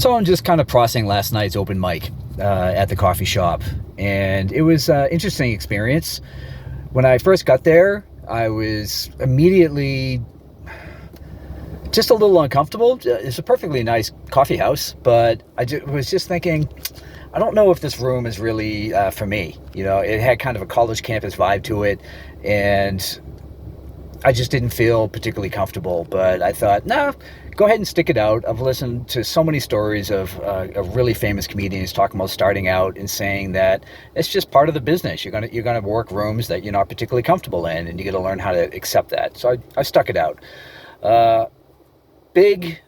So I'm just kind of processing last night's open mic at the coffee shop, and it was an interesting experience. When I first got there, I was immediately just a little uncomfortable. It's a perfectly nice coffee house, but was just thinking, I don't know if this room is really for me. You know, it had kind of a college campus vibe to it, and I just didn't feel particularly comfortable. But I thought, nah, go ahead and stick it out. I've listened to so many stories of really famous comedians talking about starting out and saying that it's just part of the business. You're gonna work rooms that you're not particularly comfortable in, and you got to learn how to accept that. So I stuck it out. Big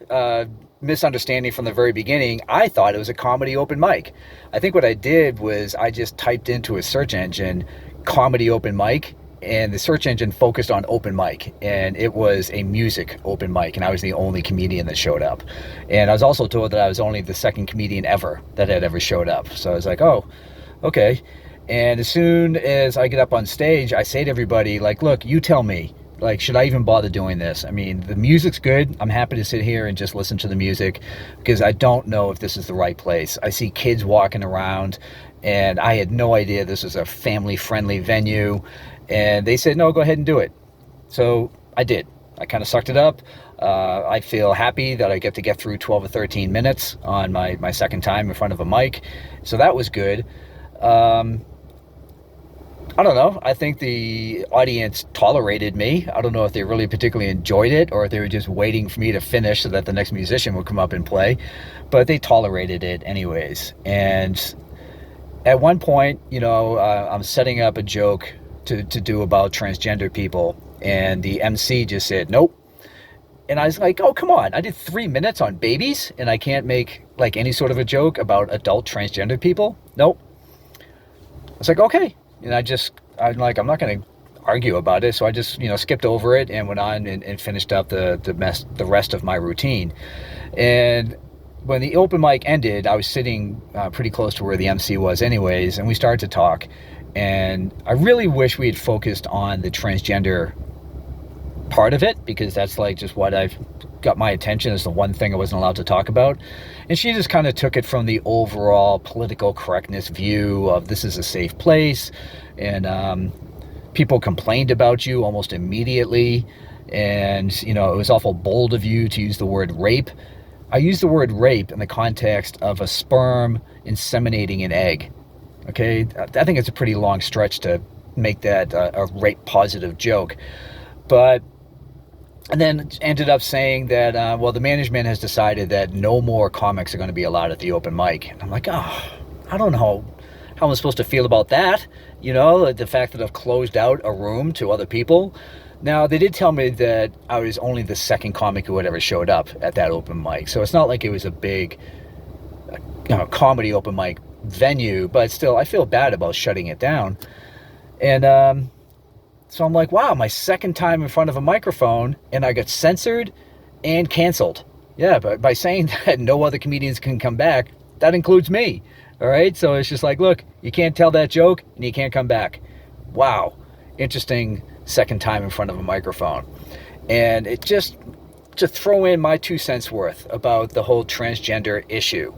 misunderstanding from the very beginning. I thought it was a comedy open mic. I think what I did was I just typed into a search engine comedy open mic, and the search engine focused on open mic, and it was a music open mic, and I was the only comedian that showed up. And I was also told that I was only the second comedian ever that had ever showed up. So I was like, oh, okay. And as soon as I get up on stage, I say to everybody, like, look, you tell me, like, should I even bother doing this? I mean, the music's good. I'm happy to sit here and just listen to the music, because I don't know if this is the right place. I see kids walking around, and I had no idea this was a family-friendly venue. And they said, no, go ahead and do it. So I did. I kind of sucked it up. I feel happy that I get to get through 12 or 13 minutes on my second time in front of a mic. So that was good. I don't know. I think the audience tolerated me. I don't know if they really particularly enjoyed it or if they were just waiting for me to finish so that the next musician would come up and play. But they tolerated it anyways. And at one point, you know, I'm setting up a joke to do about transgender people, and the MC just said, nope. And I was like, oh, come on. I did 3 minutes on babies, and I can't make like any sort of a joke about adult transgender people? Nope. I was like, okay. And I'm like, I'm not going to argue about it. So I just, you know, skipped over it and went on and finished up the rest of my routine. And when the open mic ended, I was sitting pretty close to where the MC was anyways, and we started to talk. And I really wish we had focused on the transgender part of it, because that's like just what I've got my attention as the one thing I wasn't allowed to talk about. And she just kind of took it from the overall political correctness view of this is a safe place, and people complained about you almost immediately, and you know, it was awful bold of you to use the word rape. I used the word rape in the context of a sperm inseminating an egg. Okay, I think it's a pretty long stretch to make that a rape positive joke. But and then ended up saying that, well, the management has decided that no more comics are going to be allowed at the open mic. And I'm like, oh, I don't know how I'm supposed to feel about that. You know, the fact that I've closed out a room to other people. Now, they did tell me that I was only the second comic who had ever showed up at that open mic. So it's not like it was a big, you know, comedy open mic venue. But still, I feel bad about shutting it down. And so I'm like, wow, my second time in front of a microphone, and I got censored and canceled. Yeah, but by saying that no other comedians can come back, that includes me. All right, so it's just like, look, you can't tell that joke, and you can't come back. Wow, interesting second time in front of a microphone. And it just to throw in my 2 cents worth about the whole transgender issue.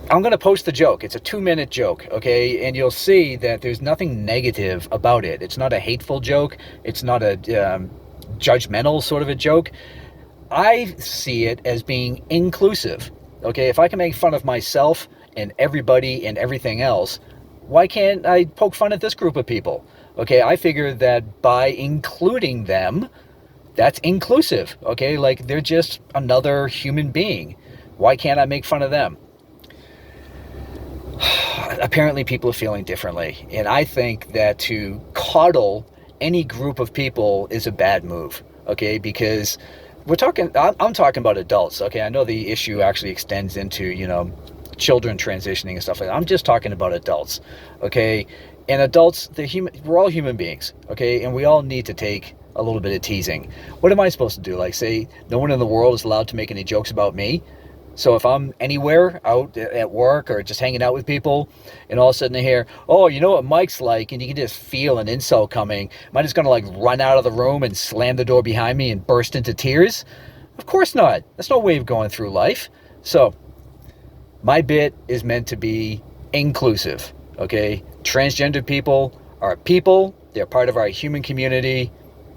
I'm going to post the joke. It's a 2-minute joke, okay? And you'll see that there's nothing negative about it. It's not a hateful joke. It's not a judgmental sort of a joke. I see it as being inclusive, okay? If I can make fun of myself and everybody and everything else, why can't I poke fun at this group of people? Okay, I figure that by including them, that's inclusive, okay? Like, they're just another human being. Why can't I make fun of them? Apparently people are feeling differently, and I think that to coddle any group of people is a bad move, okay? Because I'm talking about adults, okay? I know the issue actually extends into, you know, children transitioning and stuff like that. I'm just talking about adults, okay? And adults, we're all human beings, okay? And we all need to take a little bit of teasing. What am I supposed to do? Like, say no one in the world is allowed to make any jokes about me? So if I'm anywhere out at work or just hanging out with people, and all of a sudden I hear, oh, you know what Mike's like, and you can just feel an insult coming, am I just going to like run out of the room and slam the door behind me and burst into tears? Of course not. That's no way of going through life. So, my bit is meant to be inclusive, okay? Transgender people, they're part of our human community.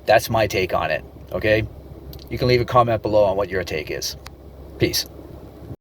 That's my take on it, okay? You can leave a comment below on what your take is. Peace.